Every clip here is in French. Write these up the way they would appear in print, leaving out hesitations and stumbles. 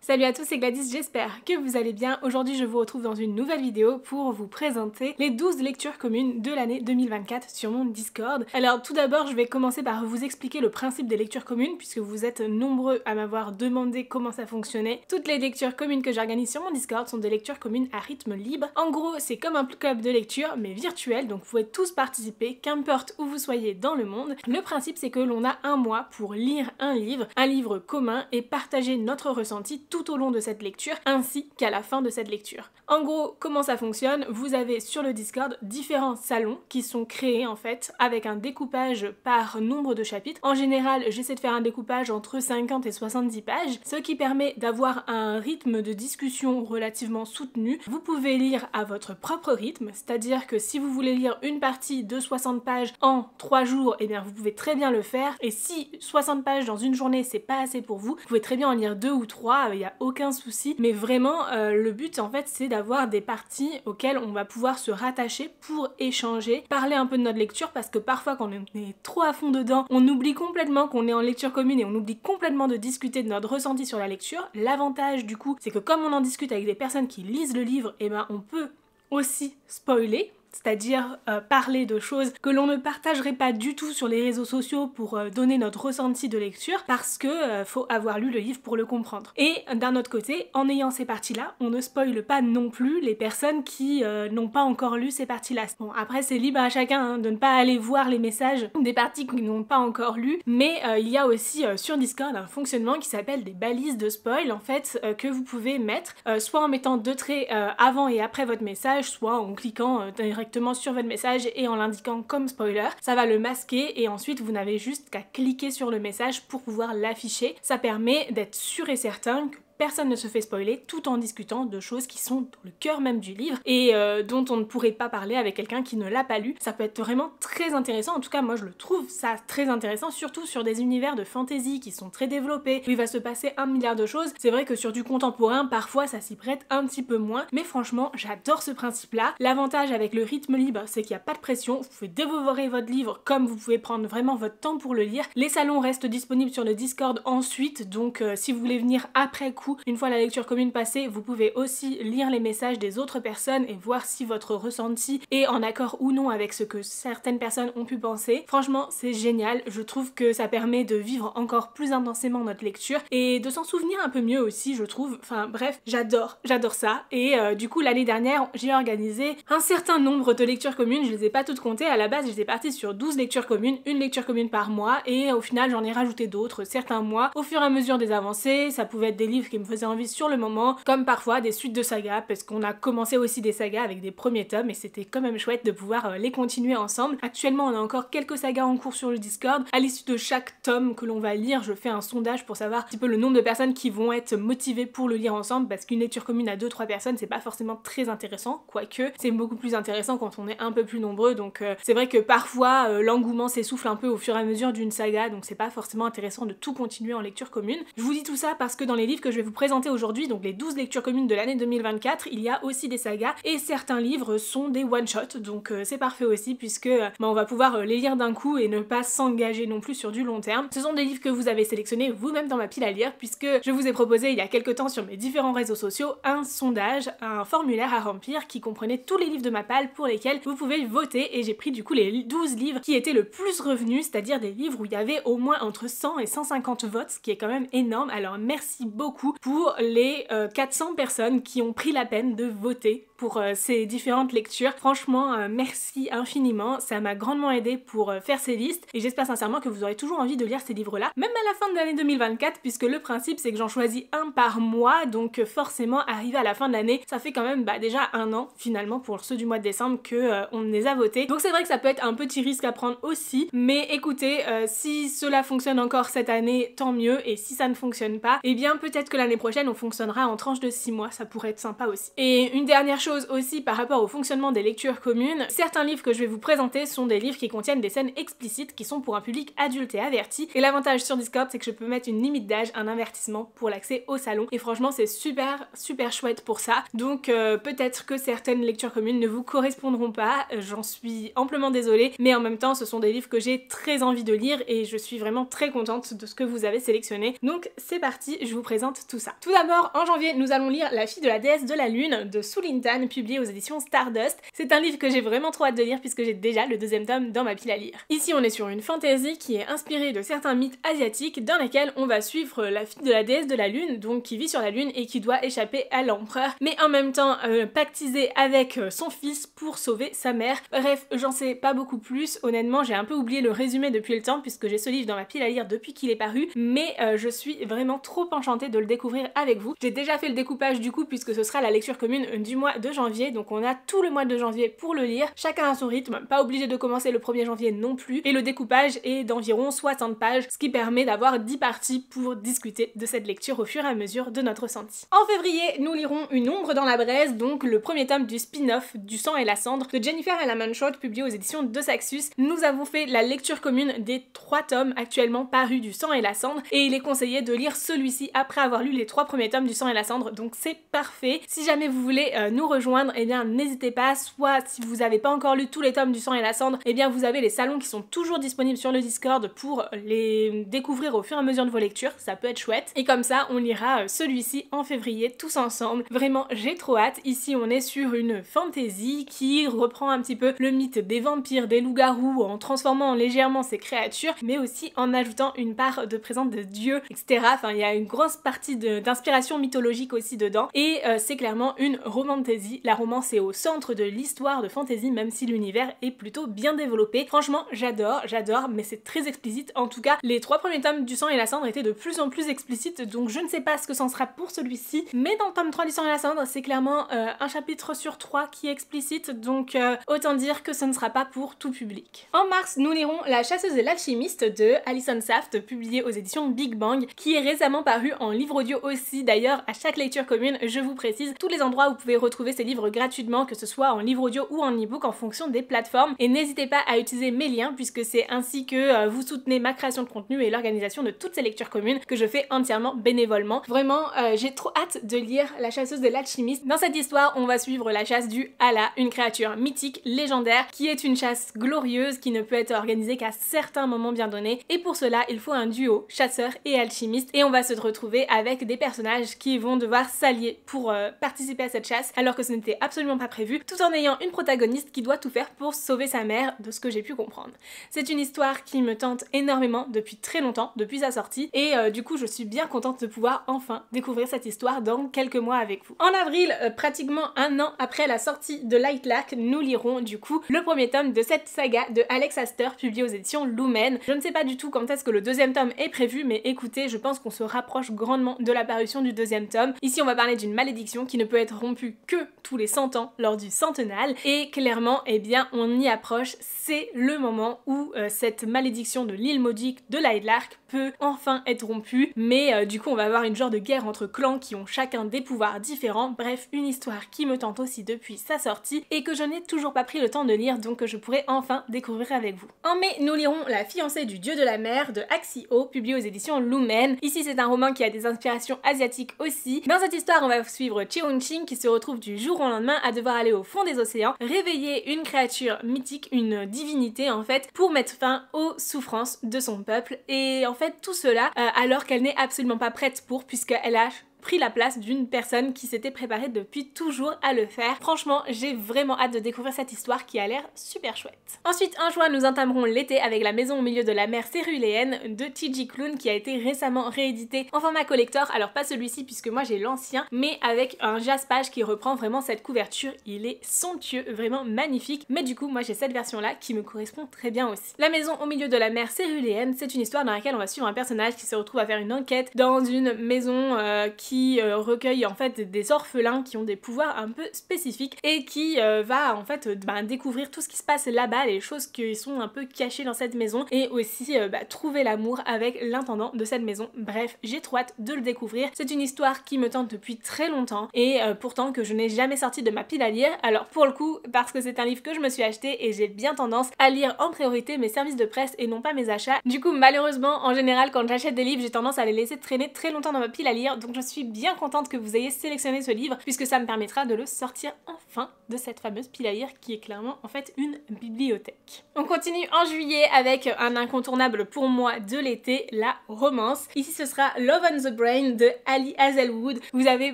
Salut à tous, c'est Gladys, j'espère que vous allez bien. Aujourd'hui je vous retrouve dans une nouvelle vidéo pour vous présenter les 12 lectures communes de l'année 2024 sur mon Discord. Alors tout d'abord je vais commencer par vous expliquer le principe des lectures communes puisque vous êtes nombreux à m'avoir demandé comment ça fonctionnait. Toutes les lectures communes que j'organise sur mon Discord sont des lectures communes à rythme libre. En gros c'est comme un club de lecture mais virtuel, donc vous pouvez tous participer, qu'importe où vous soyez dans le monde. Le principe c'est que l'on a un mois pour lire un livre commun et partager notre ressenti tout au long de cette lecture ainsi qu'à la fin de cette lecture. En gros, comment ça fonctionne? Vous avez sur le Discord différents salons qui sont créés en fait avec un découpage par nombre de chapitres. En général, j'essaie de faire un découpage entre 50 et 70 pages, ce qui permet d'avoir un rythme de discussion relativement soutenu. Vous pouvez lire à votre propre rythme, c'est-à-dire que si vous voulez lire une partie de 60 pages en 3 jours, eh bien vous pouvez très bien le faire. Et si 60 pages dans une journée c'est pas assez pour vous, vous pouvez très bien en lire 2 ou 3, il n'y a aucun souci. Mais vraiment, le but en fait c'est d'avoir des parties auxquelles on va pouvoir se rattacher pour échanger, parler un peu de notre lecture, parce que parfois quand on est trop à fond dedans, on oublie complètement qu'on est en lecture commune et on oublie complètement de discuter de notre ressenti sur la lecture. L'avantage du coup, c'est que comme on en discute avec des personnes qui lisent le livre, et ben on peut aussi spoiler, c'est-à-dire parler de choses que l'on ne partagerait pas du tout sur les réseaux sociaux pour donner notre ressenti de lecture, parce que faut avoir lu le livre pour le comprendre. Et d'un autre côté, en ayant ces parties-là, on ne spoile pas non plus les personnes qui n'ont pas encore lu ces parties-là. Bon, après c'est libre à chacun hein, de ne pas aller voir les messages des parties qu'ils n'ont pas encore lues, mais il y a aussi sur Discord un fonctionnement qui s'appelle des balises de spoil, en fait, que vous pouvez mettre, soit en mettant deux traits avant et après votre message, soit en cliquant directement sur votre message et en l'indiquant comme spoiler. Ça va le masquer et ensuite vous n'avez juste qu'à cliquer sur le message pour pouvoir l'afficher. Ça permet d'être sûr et certain que personne ne se fait spoiler tout en discutant de choses qui sont dans le cœur même du livre et dont on ne pourrait pas parler avec quelqu'un qui ne l'a pas lu. Ça peut être vraiment très intéressant, en tout cas moi je le trouve ça très intéressant, surtout sur des univers de fantasy qui sont très développés, où il va se passer un milliard de choses. C'est vrai que sur du contemporain, parfois ça s'y prête un petit peu moins, mais franchement j'adore ce principe-là. L'avantage avec le rythme libre, c'est qu'il n'y a pas de pression, vous pouvez dévorer votre livre comme vous pouvez prendre vraiment votre temps pour le lire. Les salons restent disponibles sur le Discord ensuite, donc si vous voulez venir après coup, une fois la lecture commune passée, vous pouvez aussi lire les messages des autres personnes et voir si votre ressenti est en accord ou non avec ce que certaines personnes ont pu penser. Franchement, c'est génial. Je trouve que ça permet de vivre encore plus intensément notre lecture et de s'en souvenir un peu mieux aussi, je trouve. Enfin bref, j'adore ça. Et du coup, l'année dernière, j'ai organisé un certain nombre de lectures communes. Je les ai pas toutes comptées. À la base, j'étais partie sur 12 lectures communes, une lecture commune par mois, et au final, j'en ai rajouté d'autres, certains mois. Au fur et à mesure des avancées, ça pouvait être des livres qui me faisaient envie sur le moment, comme parfois des suites de sagas, parce qu'on a commencé aussi des sagas avec des premiers tomes et c'était quand même chouette de pouvoir les continuer ensemble. Actuellement on a encore quelques sagas en cours sur le Discord. À l'issue de chaque tome que l'on va lire, je fais un sondage pour savoir un petit peu le nombre de personnes qui vont être motivées pour le lire ensemble, parce qu'une lecture commune à 2-3 personnes c'est pas forcément très intéressant, quoique c'est beaucoup plus intéressant quand on est un peu plus nombreux, donc c'est vrai que parfois l'engouement s'essouffle un peu au fur et à mesure d'une saga, donc c'est pas forcément intéressant de tout continuer en lecture commune. Je vous dis tout ça parce que dans les livres que je vais vous présenter aujourd'hui, donc les 12 lectures communes de l'année 2024, il y a aussi des sagas et certains livres sont des one-shots, donc c'est parfait aussi puisque on va pouvoir les lire d'un coup et ne pas s'engager non plus sur du long terme. Ce sont des livres que vous avez sélectionnés vous-même dans ma pile à lire, puisque je vous ai proposé il y a quelques temps sur mes différents réseaux sociaux un sondage, un formulaire à remplir qui comprenait tous les livres de ma palle pour lesquels vous pouvez voter, et j'ai pris du coup les 12 livres qui étaient le plus revenus, c'est-à-dire des livres où il y avait au moins entre 100 et 150 votes, ce qui est quand même énorme. Alors merci beaucoup pour les 400 personnes qui ont pris la peine de voter pour ces différentes lectures. Franchement, merci infiniment, ça m'a grandement aidé pour faire ces listes et j'espère sincèrement que vous aurez toujours envie de lire ces livres-là, même à la fin de l'année 2024, puisque le principe c'est que j'en choisis un par mois, donc forcément arrivé à la fin de l'année, ça fait quand même déjà un an finalement pour ceux du mois de décembre que on les a votés. Donc c'est vrai que ça peut être un petit risque à prendre aussi, mais écoutez, si cela fonctionne encore cette année, tant mieux, et si ça ne fonctionne pas, eh bien peut-être que l'année prochaine on fonctionnera en tranche de 6 mois, ça pourrait être sympa aussi. Et une dernière chose aussi par rapport au fonctionnement des lectures communes, certains livres que je vais vous présenter sont des livres qui contiennent des scènes explicites qui sont pour un public adulte et averti, et l'avantage sur Discord c'est que je peux mettre une limite d'âge, un avertissement pour l'accès au salon, et franchement c'est super chouette pour ça. Donc peut-être que certaines lectures communes ne vous correspondront pas, j'en suis amplement désolée, mais en même temps ce sont des livres que j'ai très envie de lire et je suis vraiment très contente de ce que vous avez sélectionné. Donc c'est parti, je vous présente tout tout ça. Tout d'abord, en janvier, nous allons lire La fille de la déesse de la lune de Sulin Tan, publié aux éditions Stardust. C'est un livre que j'ai vraiment trop hâte de lire puisque j'ai déjà le deuxième tome dans ma pile à lire. Ici, on est sur une fantasy qui est inspirée de certains mythes asiatiques dans lesquels on va suivre la fille de la déesse de la lune, donc qui vit sur la lune et qui doit échapper à l'empereur, mais en même temps pactiser avec son fils pour sauver sa mère. Bref, j'en sais pas beaucoup plus. Honnêtement, j'ai un peu oublié le résumé depuis le temps puisque j'ai ce livre dans ma pile à lire depuis qu'il est paru, mais je suis vraiment trop enchantée de le découvrir avec vous. J'ai déjà fait le découpage du coup puisque ce sera la lecture commune du mois de janvier, donc on a tout le mois de janvier pour le lire, chacun à son rythme, pas obligé de commencer le 1er janvier non plus, et le découpage est d'environ 60 pages, ce qui permet d'avoir 10 parties pour discuter de cette lecture au fur et à mesure de notre ressenti. En février, nous lirons Une ombre dans la braise, donc le premier tome du spin-off du sang et la cendre de Jennifer Alaman-Schott, publié aux éditions de Saxus. Nous avons fait la lecture commune des 3 tomes actuellement parus du sang et la cendre, et il est conseillé de lire celui-ci après avoir lu les 3 premiers tomes du sang et la cendre, donc c'est parfait. Si jamais vous voulez nous rejoindre, eh bien n'hésitez pas, soit si vous n'avez pas encore lu tous les tomes du sang et la cendre, eh bien vous avez les salons qui sont toujours disponibles sur le Discord pour les découvrir au fur et à mesure de vos lectures, ça peut être chouette. Et comme ça, on lira celui-ci en février tous ensemble. Vraiment, j'ai trop hâte. Ici, on est sur une fantasy qui reprend un petit peu le mythe des vampires, des loups-garous, en transformant légèrement ces créatures, mais aussi en ajoutant une part de présence de dieux, etc. Enfin, il y a une grosse partie d'inspiration mythologique aussi dedans, et c'est clairement une romantasy. La romance est au centre de l'histoire de fantasy, même si l'univers est plutôt bien développé. Franchement, j'adore, mais c'est très explicite. En tout cas, les 3 premiers tomes du sang et la cendre étaient de plus en plus explicites, donc je ne sais pas ce que c'en sera pour celui-ci, mais dans le tome 3 du sang et la cendre, c'est clairement un chapitre sur 3 qui est explicite, donc autant dire que ce ne sera pas pour tout public. En mars, nous lirons La chasseuse et l'alchimiste de Alison Saft, publié aux éditions Big Bang, qui est récemment paru en livre audio aussi. D'ailleurs, à chaque lecture commune, je vous précise tous les endroits où vous pouvez retrouver ces livres gratuitement, que ce soit en livre audio ou en e-book en fonction des plateformes, et n'hésitez pas à utiliser mes liens puisque c'est ainsi que vous soutenez ma création de contenu et l'organisation de toutes ces lectures communes que je fais entièrement bénévolement. Vraiment, j'ai trop hâte de lire La chasseuse de l'alchimiste. Dans cette histoire, on va suivre la chasse du Hala, une créature mythique, légendaire, qui est une chasse glorieuse qui ne peut être organisée qu'à certains moments bien donnés, et pour cela, il faut un duo, chasseur et alchimiste, et on va se retrouver avec des personnages qui vont devoir s'allier pour participer à cette chasse, alors que ce n'était absolument pas prévu, tout en ayant une protagoniste qui doit tout faire pour sauver sa mère, de ce que j'ai pu comprendre. C'est une histoire qui me tente énormément depuis très longtemps, depuis sa sortie, et du coup je suis bien contente de pouvoir enfin découvrir cette histoire dans quelques mois avec vous. En avril, pratiquement un an après la sortie de Lightlark, nous lirons du coup le premier tome de cette saga de Alex Astor, publié aux éditions Lumen. Je ne sais pas du tout quand est-ce que le deuxième tome est prévu, mais écoutez, je pense qu'on se rapproche grandement de la parution du deuxième tome. Ici on va parler d'une malédiction qui ne peut être rompue que tous les 100 ans lors du centennal, et clairement, eh bien on y approche, c'est le moment où cette malédiction de l'île maudite de Lightlark peut enfin être rompue, mais du coup on va avoir une genre de guerre entre clans qui ont chacun des pouvoirs différents. Bref, une histoire qui me tente aussi depuis sa sortie et que je n'ai toujours pas pris le temps de lire, donc que je pourrais enfin découvrir avec vous. En mai, nous lirons La fiancée du dieu de la mer de Axio, publié aux éditions Lumen. Ici c'est un roman qui a des inspirations asiatiques aussi. Dans cette histoire, on va suivre Cheon-Ching qui se retrouve du jour au lendemain à devoir aller au fond des océans, réveiller une créature mythique, une divinité en fait, pour mettre fin aux souffrances de son peuple, et en fait tout cela alors qu'elle n'est absolument pas prête pour, puisqu'elle a pris la place d'une personne qui s'était préparée depuis toujours à le faire. Franchement, j'ai vraiment hâte de découvrir cette histoire qui a l'air super chouette. Ensuite, en juin, nous entamerons l'été avec La maison au milieu de la mer céruléenne de T.J. Klune, qui a été récemment réédité en format collector. Alors pas celui-ci puisque moi j'ai l'ancien, mais avec un jaspage qui reprend vraiment cette couverture. Il est somptueux, vraiment magnifique, mais du coup moi j'ai cette version là qui me correspond très bien aussi. La maison au milieu de la mer céruléenne, c'est une histoire dans laquelle on va suivre un personnage qui se retrouve à faire une enquête dans une maison qui recueille en fait des orphelins qui ont des pouvoirs un peu spécifiques, et qui va en fait découvrir tout ce qui se passe là-bas, les choses qui sont un peu cachées dans cette maison, et aussi trouver l'amour avec l'intendant de cette maison. Bref, j'ai trop hâte de le découvrir. C'est une histoire qui me tente depuis très longtemps, et pourtant que je n'ai jamais sorti de ma pile à lire. Alors pour le coup, parce que c'est un livre que je me suis acheté, et j'ai bien tendance à lire en priorité mes services de presse et non pas mes achats. Du coup malheureusement, en général quand j'achète des livres, j'ai tendance à les laisser traîner très longtemps dans ma pile à lire, donc je suis suis bien contente que vous ayez sélectionné ce livre puisque ça me permettra de le sortir enfin de cette fameuse pile à lire qui est clairement en fait une bibliothèque. On continue en juillet avec un incontournable pour moi de l'été, la romance. Ici ce sera Love on the Brain de Ali Hazelwood. Vous avez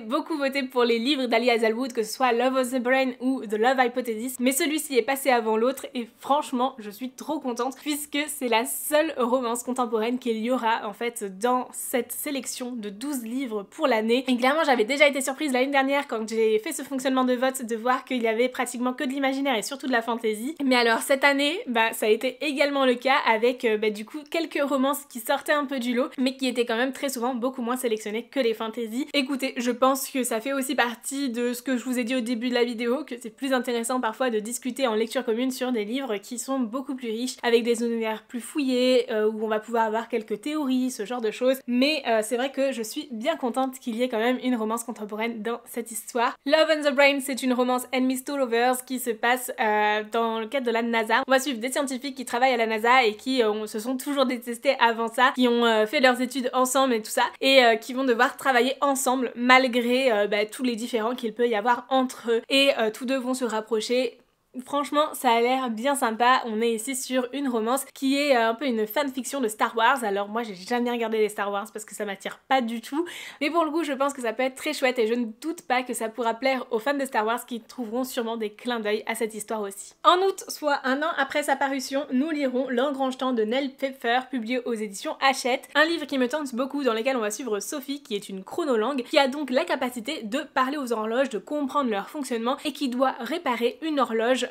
beaucoup voté pour les livres d'Ali Hazelwood, que ce soit Love on the Brain ou The Love Hypothesis, mais celui-ci est passé avant l'autre et franchement je suis trop contente puisque c'est la seule romance contemporaine qu'il y aura en fait dans cette sélection de 12 livres pour l'année. Et clairement j'avais déjà été surprise l'année dernière quand j'ai fait ce fonctionnement de vote de voir qu'il y avait pratiquement que de l'imaginaire et surtout de la fantasy. Mais alors cette année, ça a été également le cas avec du coup quelques romances qui sortaient un peu du lot mais qui étaient quand même très souvent beaucoup moins sélectionnées que les fantasy. Écoutez, je pense que ça fait aussi partie de ce que je vous ai dit au début de la vidéo, que c'est plus intéressant parfois de discuter en lecture commune sur des livres qui sont beaucoup plus riches, avec des univers plus fouillés, où on va pouvoir avoir quelques théories, ce genre de choses. Mais c'est vrai que je suis bien contente qu'il y ait quand même une romance contemporaine dans cette histoire. Love on the Brain, c'est une romance enemies to lovers qui se passe dans le cadre de la NASA. On va suivre des scientifiques qui travaillent à la NASA et qui se sont toujours détestés avant ça, qui ont fait leurs études ensemble et tout ça, et qui vont devoir travailler ensemble malgré tous les différends qu'il peut y avoir entre eux. Et tous deux vont se rapprocher. Franchement, ça a l'air bien sympa. On est ici sur une romance qui est un peu une fanfiction de Star Wars. Alors moi j'ai jamais regardé les Star Wars parce que ça m'attire pas du tout, mais pour le coup je pense que ça peut être très chouette et je ne doute pas que ça pourra plaire aux fans de Star Wars qui trouveront sûrement des clins d'œil à cette histoire aussi. En août, soit un an après sa parution, nous lirons L'Engrange-Temps de Nell Pfeffer, publié aux éditions Hachette, un livre qui me tente beaucoup, dans lequel on va suivre Sophie qui est une chronolangue, qui a donc la capacité de parler aux horloges, de comprendre leur fonctionnement et qui doit réparer une horloge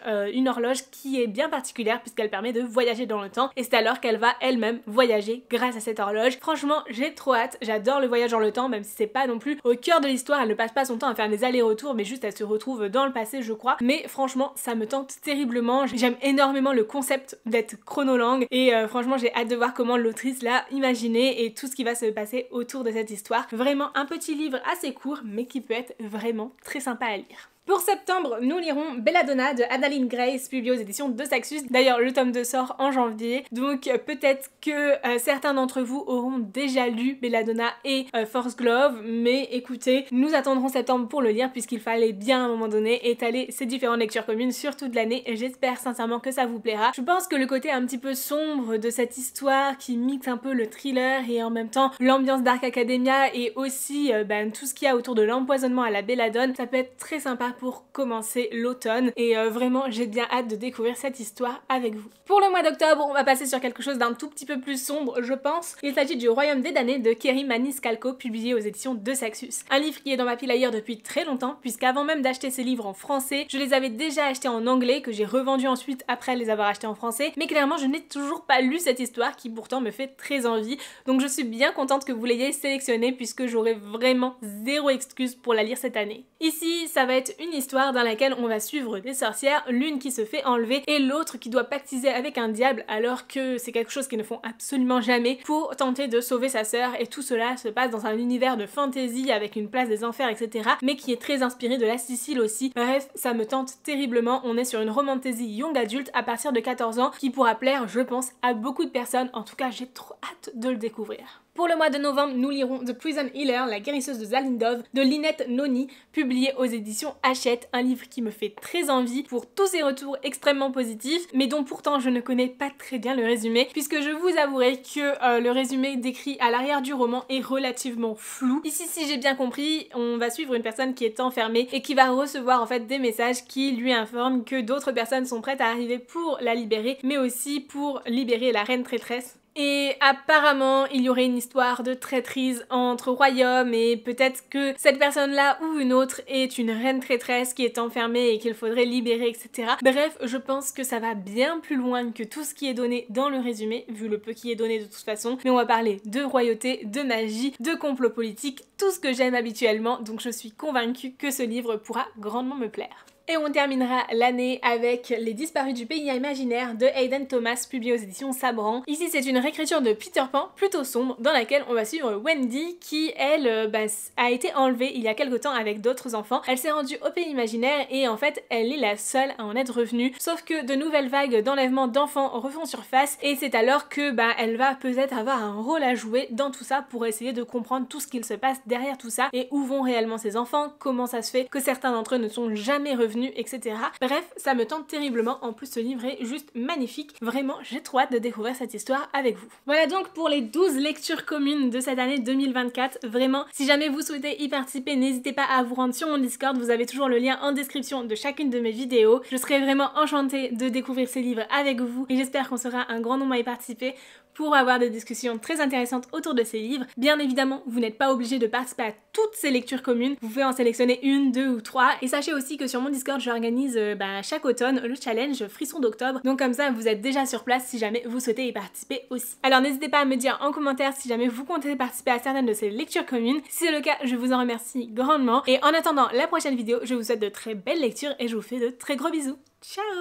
qui est bien particulière puisqu'elle permet de voyager dans le temps, et c'est alors qu'elle va elle-même voyager grâce à cette horloge. Franchement j'ai trop hâte, j'adore le voyage dans le temps, même si c'est pas non plus au cœur de l'histoire, elle ne passe pas son temps à faire des allers-retours mais juste elle se retrouve dans le passé je crois, mais franchement ça me tente terriblement, j'aime énormément le concept d'être chronolangue et franchement j'ai hâte de voir comment l'autrice l'a imaginé et tout ce qui va se passer autour de cette histoire. Vraiment un petit livre assez court mais qui peut être vraiment très sympa à lire. Pour septembre, nous lirons Belladonna de Adaline Grace, publié aux éditions de Saxus. D'ailleurs, le tome 2 sort en janvier, donc peut-être que certains d'entre vous auront déjà lu Belladonna et Force Glove, mais écoutez, nous attendrons septembre pour le lire puisqu'il fallait bien à un moment donné étaler ces différentes lectures communes sur toute l'année et j'espère sincèrement que ça vous plaira. Je pense que le côté un petit peu sombre de cette histoire qui mixe un peu le thriller et en même temps l'ambiance Dark Academia et aussi tout ce qu'il y a autour de l'empoisonnement à la belladone, ça peut être très sympa pour commencer l'automne et vraiment j'ai bien hâte de découvrir cette histoire avec vous. Pour le mois d'octobre, on va passer sur quelque chose d'un tout petit peu plus sombre je pense. Il s'agit du Royaume des damnés de Kerry Maniscalco, publié aux éditions de Saxus. Un livre qui est dans ma pile à lire depuis très longtemps puisqu'avant même d'acheter ces livres en français, je les avais déjà achetés en anglais que j'ai revendu ensuite après les avoir achetés en français, mais clairement je n'ai toujours pas lu cette histoire qui pourtant me fait très envie, donc je suis bien contente que vous l'ayez sélectionnée puisque j'aurai vraiment zéro excuse pour la lire cette année. Ici ça va être une histoire dans laquelle on va suivre des sorcières, l'une qui se fait enlever et l'autre qui doit pactiser avec un diable alors que c'est quelque chose qu'ils ne font absolument jamais pour tenter de sauver sa sœur, et tout cela se passe dans un univers de fantasy avec une place des enfers etc, mais qui est très inspiré de la Sicile aussi. Bref, ça me tente terriblement, on est sur une romantasy young adulte à partir de 14 ans qui pourra plaire je pense à beaucoup de personnes, en tout cas j'ai trop hâte de le découvrir. Pour le mois de novembre, nous lirons The Prison Healer, la guérisseuse de Zalindov, de Lynette Noni, publié aux éditions Hachette, un livre qui me fait très envie pour tous ses retours extrêmement positifs, mais dont pourtant je ne connais pas très bien le résumé, puisque je vous avouerai que le résumé décrit à l'arrière du roman est relativement flou. Ici, si j'ai bien compris, on va suivre une personne qui est enfermée et qui va recevoir en fait des messages qui lui informent que d'autres personnes sont prêtes à arriver pour la libérer, mais aussi pour libérer la reine traîtresse. Et apparemment il y aurait une histoire de traîtrise entre royaumes et peut-être que cette personne-là ou une autre est une reine traîtresse qui est enfermée et qu'il faudrait libérer etc. Bref, je pense que ça va bien plus loin que tout ce qui est donné dans le résumé, vu le peu qui est donné de toute façon, mais on va parler de royauté, de magie, de complot politique, tout ce que j'aime habituellement, donc je suis convaincue que ce livre pourra grandement me plaire. Et on terminera l'année avec Les Disparus du pays imaginaire de Hayden Thomas, publié aux éditions Sabran. Ici c'est une réécriture de Peter Pan plutôt sombre dans laquelle on va suivre Wendy qui elle a été enlevée il y a quelque temps avec d'autres enfants. Elle s'est rendue au pays imaginaire et en fait elle est la seule à en être revenue. Sauf que de nouvelles vagues d'enlèvement d'enfants refont surface et c'est alors que elle va peut-être avoir un rôle à jouer dans tout ça pour essayer de comprendre tout ce qu'il se passe derrière tout ça et où vont réellement ces enfants, comment ça se fait que certains d'entre eux ne sont jamais revenus, etc. Bref, ça me tente terriblement. En plus, ce livre est juste magnifique. Vraiment, j'ai trop hâte de découvrir cette histoire avec vous. Voilà donc pour les 12 lectures communes de cette année 2024. Vraiment, si jamais vous souhaitez y participer, n'hésitez pas à vous rendre sur mon Discord. Vous avez toujours le lien en description de chacune de mes vidéos. Je serai vraiment enchantée de découvrir ces livres avec vous et j'espère qu'on sera un grand nombre à y participer pour avoir des discussions très intéressantes autour de ces livres. Bien évidemment, vous n'êtes pas obligé de participer à toutes ces lectures communes. Vous pouvez en sélectionner une, deux ou trois. Et sachez aussi que sur mon Discord, j'organise chaque automne le challenge Frisson d'octobre. Donc comme ça, vous êtes déjà sur place si jamais vous souhaitez y participer aussi. Alors n'hésitez pas à me dire en commentaire si jamais vous comptez participer à certaines de ces lectures communes. Si c'est le cas, je vous en remercie grandement. Et en attendant la prochaine vidéo, je vous souhaite de très belles lectures et je vous fais de très gros bisous. Ciao!